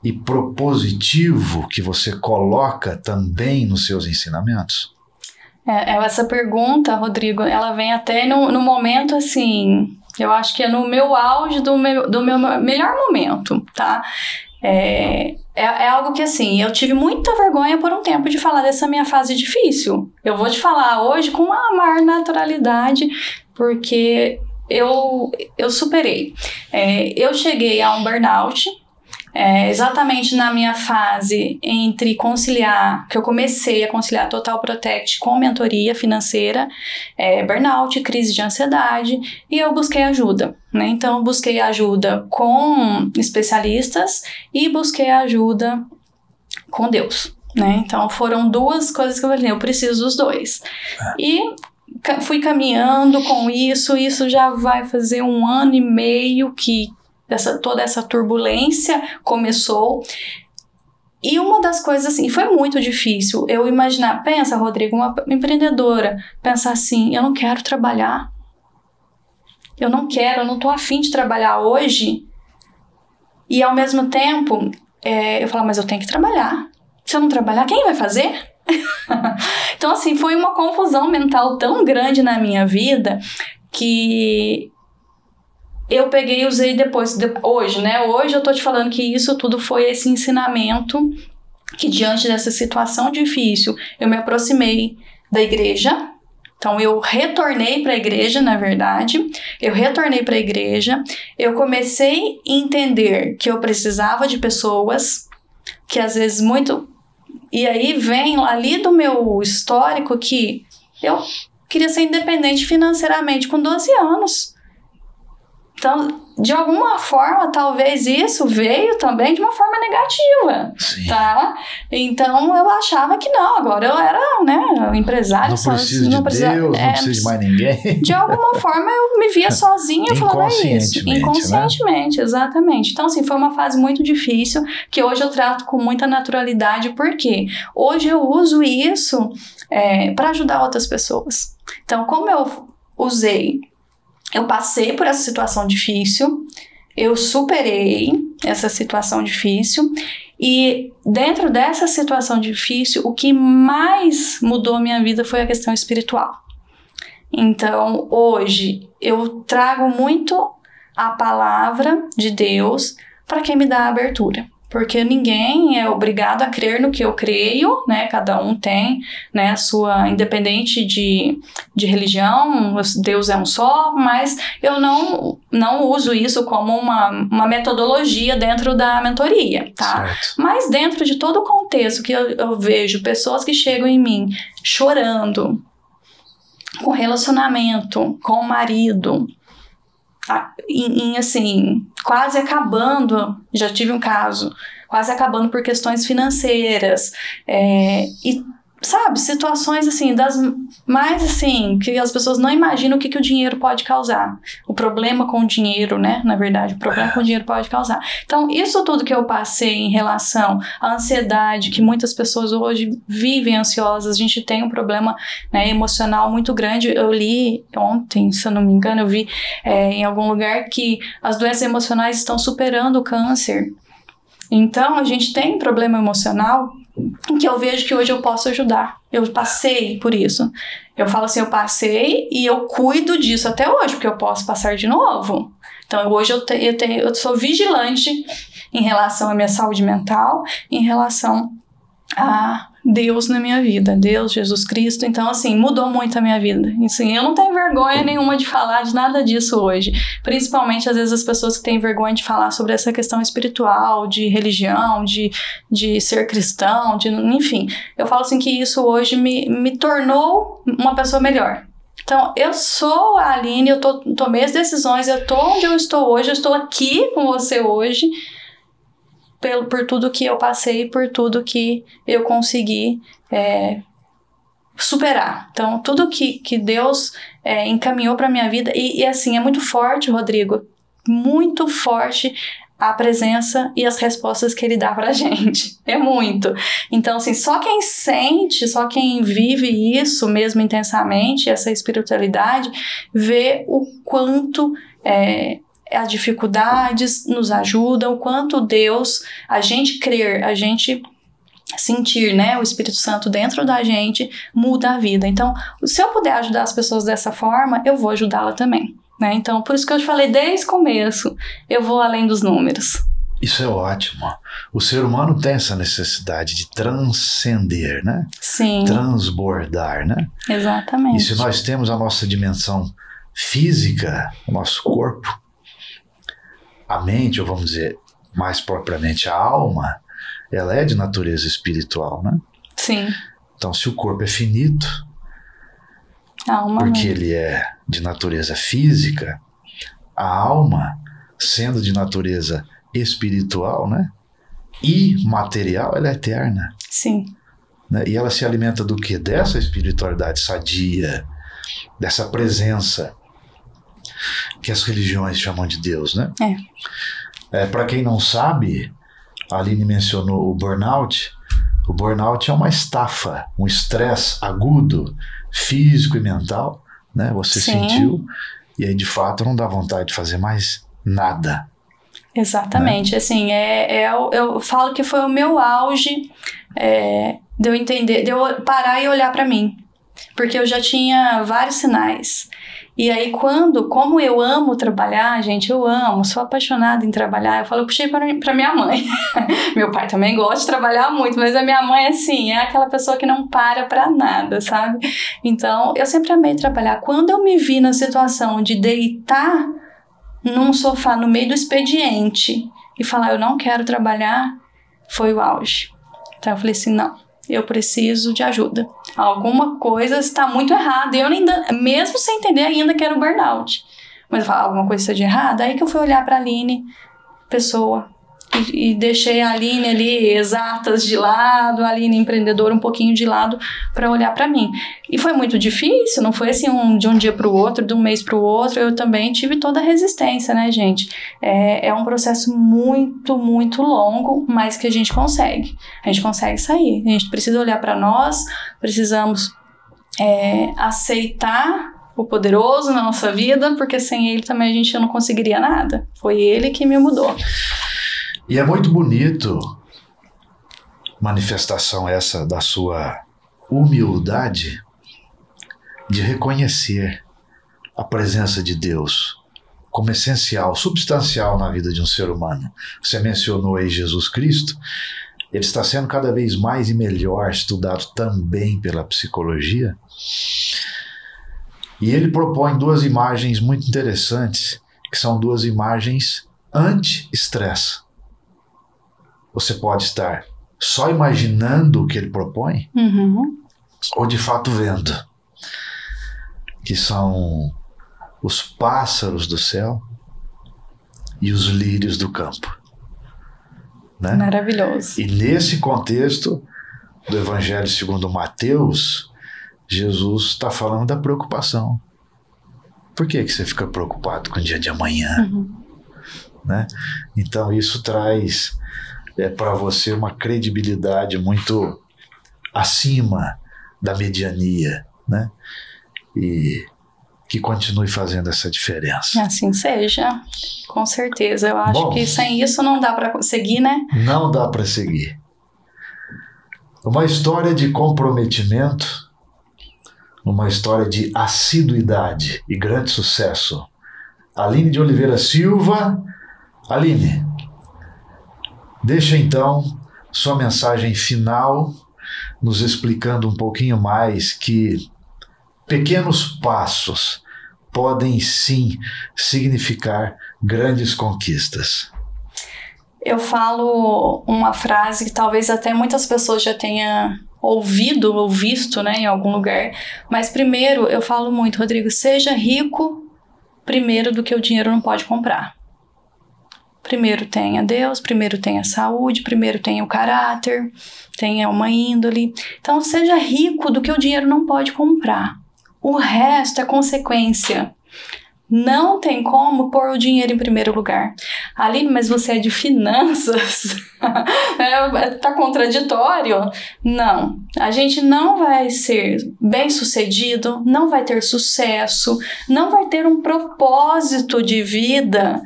e propositivo que você coloca também nos seus ensinamentos? Essa pergunta, Rodrigo, ela vem até no momento, assim, eu acho que é no meu auge do meu melhor momento, tá? É algo que, assim, eu tive muita vergonha por um tempo de falar dessa minha fase difícil. Eu vou te falar hoje com a maior naturalidade, porque eu superei. Eu cheguei a um burnout, exatamente na minha fase entre conciliar, que eu comecei a conciliar Total Protect com mentoria financeira, burnout, crise de ansiedade, e eu busquei ajuda, né? Então, eu busquei ajuda com especialistas e busquei ajuda com Deus, né? Então, foram 2 coisas que eu falei, eu preciso dos 2. E fui caminhando com isso já vai fazer 1 ano e meio que toda essa turbulência começou, E uma das coisas, assim, foi muito difícil eu imaginar, pensa, Rodrigo, uma empreendedora, pensar assim, eu não quero trabalhar, eu não tô afim de trabalhar hoje, e ao mesmo tempo, eu falo, mas eu tenho que trabalhar, se eu não trabalhar, quem vai fazer? Então, assim, foi uma confusão mental tão grande na minha vida, que eu peguei e usei depois, hoje, né? Hoje eu tô te falando que isso tudo foi esse ensinamento, que diante dessa situação difícil, eu me aproximei da igreja. Então eu retornei para a igreja, na verdade, eu comecei a entender que eu precisava de pessoas, que às vezes muito... E aí vem ali do meu histórico que eu queria ser independente financeiramente com 12 anos. Então, de alguma forma, talvez isso veio também de uma forma negativa, Sim. Tá? Então, eu achava que não, agora eu era, né, empresária. Não preciso de Deus, não preciso de mais ninguém. De alguma forma, eu me via sozinha e falava isso. Inconscientemente, né? Exatamente. Então, assim, foi uma fase muito difícil, que hoje eu trato com muita naturalidade, porque hoje eu uso isso para ajudar outras pessoas. Então, como eu passei por essa situação difícil, eu superei essa situação difícil, e dentro dessa situação difícil, o que mais mudou a minha vida foi a questão espiritual. Então, hoje, eu trago muito a palavra de Deus para quem me dá a abertura. Porque ninguém é obrigado a crer no que eu creio, né? Cada um tem, né, a sua, independente de religião, Deus é um só, mas eu não uso isso como uma metodologia dentro da mentoria, tá? Certo. Mas dentro de todo o contexto que eu vejo pessoas que chegam em mim chorando, com relacionamento, com o marido, assim, quase acabando, já tive um caso, quase acabando por questões financeiras, e sabe, situações assim, das mais assim, que as pessoas não imaginam o que o dinheiro pode causar, o problema com o dinheiro, né, na verdade, o problema com o dinheiro pode causar. Então, isso tudo que eu passei em relação à ansiedade, que muitas pessoas hoje vivem ansiosas, a gente tem um problema, né, emocional muito grande. Eu li ontem, se eu não me engano, eu vi em algum lugar que as doenças emocionais estão superando o câncer. Então, a gente tem um problema emocional que eu vejo que hoje eu posso ajudar. Eu passei por isso. Eu falo assim, eu passei e eu cuido disso até hoje, porque eu posso passar de novo. Então, hoje eu sou vigilante em relação à minha saúde mental, em relação a Deus na minha vida, Deus, Jesus Cristo. Então, assim, mudou muito a minha vida. Assim, eu não tenho vergonha nenhuma de falar de nada disso hoje. Principalmente, às vezes, as pessoas que têm vergonha de falar sobre essa questão espiritual, de religião, de ser cristão, enfim. Eu falo assim que isso hoje me tornou uma pessoa melhor. Então, eu sou a Aline, eu tomei as decisões, eu tô onde eu estou hoje, eu estou aqui com você hoje, por tudo que eu passei, por tudo que eu consegui superar. Então, tudo que Deus encaminhou para minha vida, e assim, é muito forte, Rodrigo, muito forte a presença e as respostas que Ele dá pra gente. É muito. Então, assim, só quem sente, só quem vive isso mesmo intensamente, essa espiritualidade, vê o quanto as dificuldades nos ajudam, o quanto Deus, a gente crer, a gente sentir, né, o Espírito Santo dentro da gente, muda a vida. Então, se eu puder ajudar as pessoas dessa forma, eu vou ajudá-la também, né? Então, por isso que eu te falei desde o começo, eu vou além dos números. Isso é ótimo. O ser humano tem essa necessidade de transcender, né? Sim. Transbordar, né? Exatamente. E se nós temos a nossa dimensão física, o nosso corpo, a mente, ou vamos dizer, mais propriamente a alma, ela é de natureza espiritual, né? Sim. Então, se o corpo é finito, porque ele é de natureza física, a alma, sendo de natureza espiritual, né? E material, ela é eterna. Sim. Né? E ela se alimenta do quê? Dessa espiritualidade sadia, dessa presença que as religiões chamam de Deus, né? Para quem não sabe, A Aline mencionou o burnout. O burnout é uma estafa, um estresse agudo, físico e mental, né? Você Sim. sentiu, e aí de fato não dá vontade de fazer mais nada. Exatamente, Né? assim, eu falo que foi o meu auge de eu entender, de eu parar e olhar pra mim, porque eu já tinha vários sinais. E aí como eu amo trabalhar, gente, eu amo, sou apaixonada em trabalhar, eu puxei pra minha mãe. Meu pai também gosta de trabalhar muito, mas a minha mãe, assim, é aquela pessoa que não para pra nada, sabe? Então, eu sempre amei trabalhar. Quando eu me vi na situação de deitar num sofá no meio do expediente e falar, eu não quero trabalhar, foi o auge. Então eu falei assim, não, eu preciso de ajuda. Alguma coisa está muito errada. E eu ainda, mesmo sem entender ainda que era o burnout. Mas eu falava, alguma coisa está de errado. Aí que eu fui olhar para a Aline, pessoa, e deixei a Aline ali exatas de lado, a Aline empreendedora um pouquinho de lado para olhar para mim. E foi muito difícil, não foi assim de um dia para o outro, de um mês para o outro. Eu também tive toda a resistência, né, gente? É um processo muito, muito longo, mas que a gente consegue. A gente consegue sair. A gente precisa olhar para nós, precisamos aceitar o poderoso na nossa vida, porque sem ele também a gente não conseguiria nada. Foi ele que me mudou. E é muito bonito, manifestação essa da sua humildade, de reconhecer a presença de Deus como essencial, substancial na vida de um ser humano. Você mencionou aí Jesus Cristo, ele está sendo cada vez mais e melhor estudado também pela psicologia, e ele propõe duas imagens muito interessantes, que são duas imagens anti-estresse. Você pode estar só imaginando o que ele propõe, ou de fato vendo, que são os pássaros do céu e os lírios do campo. Né? Maravilhoso. E nesse contexto do Evangelho segundo Mateus, Jesus está falando da preocupação. Por que você fica preocupado com o dia de amanhã? Né? Então isso traz para você uma credibilidade muito acima da mediania, né? E que continue fazendo essa diferença. Assim seja, com certeza. Eu acho que sem isso não dá para seguir, né? Não dá para seguir. Uma história de comprometimento, uma história de assiduidade e grande sucesso. Aline de Oliveira Silva. Aline, deixa então sua mensagem final, nos explicando um pouquinho mais que pequenos passos podem sim significar grandes conquistas. Eu falo uma frase que talvez até muitas pessoas já tenham ouvido ou visto, né, em algum lugar, mas primeiro eu falo muito, Rodrigo, seja rico primeiro do que o dinheiro não pode comprar. Primeiro tenha Deus, primeiro tenha saúde, primeiro tenha o caráter, tenha uma índole. Então seja rico do que o dinheiro não pode comprar. O resto é consequência. Não tem como pôr o dinheiro em primeiro lugar. Aline, mas você é de finanças? Tá contraditório? Não. A gente não vai ser bem-sucedido, não vai ter sucesso, não vai ter um propósito de vida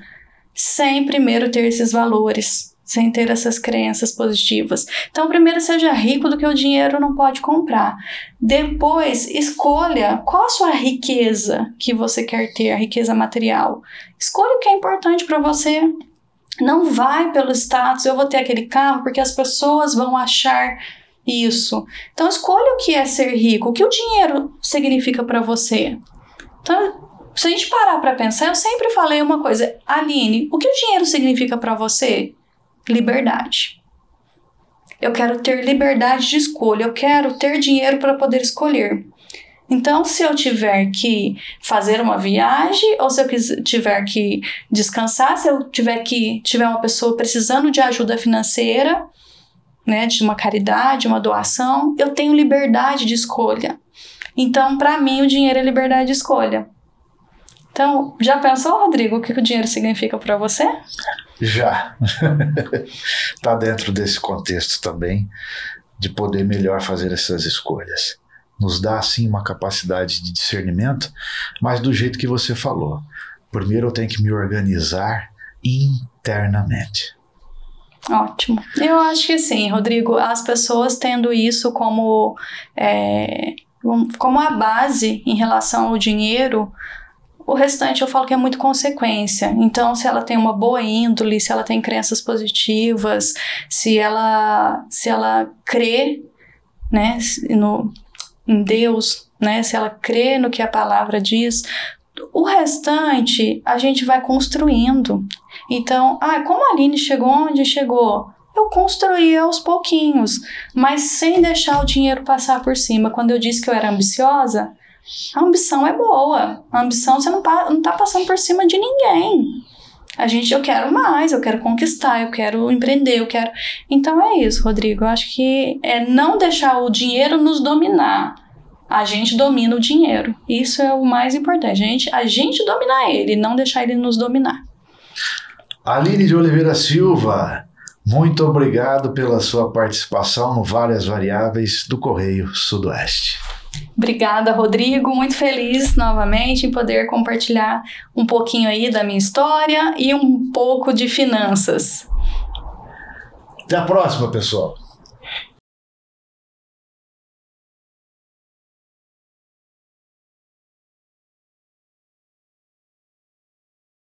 sem primeiro ter esses valores, sem ter essas crenças positivas. Então, primeiro seja rico do que o dinheiro não pode comprar. Depois, escolha qual a sua riqueza que você quer ter, a riqueza material. Escolha o que é importante para você. Não vai pelo status, eu vou ter aquele carro porque as pessoas vão achar isso. Então, escolha o que é ser rico, o que o dinheiro significa para você. Então, se a gente parar para pensar, eu sempre falei uma coisa, Aline, o que o dinheiro significa para você? Liberdade. Eu quero ter liberdade de escolha, eu quero ter dinheiro para poder escolher. Então, se eu tiver que fazer uma viagem, ou se eu tiver que descansar, se eu tiver uma pessoa precisando de ajuda financeira, né, de uma caridade, uma doação, eu tenho liberdade de escolha. Então, para mim, o dinheiro é liberdade de escolha. Então, já pensou, Rodrigo, o que o dinheiro significa para você? Já. Está dentro desse contexto também, de poder melhor fazer essas escolhas. Nos dá, sim, uma capacidade de discernimento, mas do jeito que você falou. Primeiro eu tenho que me organizar internamente. Ótimo. Eu acho que sim, Rodrigo, as pessoas tendo isso como a base em relação ao dinheiro, o restante eu falo que é muito consequência. Então, se ela tem uma boa índole, se ela tem crenças positivas, se ela crê, né, em Deus, né, se ela crê no que a palavra diz, o restante a gente vai construindo. Então, como a Aline chegou onde chegou? Eu construí aos pouquinhos, mas sem deixar o dinheiro passar por cima. Quando eu disse que eu era ambiciosa, a ambição é boa. A ambição, você não tá passando por cima de ninguém. Eu quero mais, eu quero conquistar, eu quero empreender, eu quero... Então é isso, Rodrigo. Eu acho que é não deixar o dinheiro nos dominar. A gente domina o dinheiro. Isso é o mais importante. A gente dominar ele, não deixar ele nos dominar. Aline de Oliveira Silva, muito obrigado pela sua participação no Várias Variáveis do Correio Sudoeste. Obrigada, Rodrigo. Muito feliz novamente em poder compartilhar um pouquinho aí da minha história e um pouco de finanças. Até a próxima, pessoal.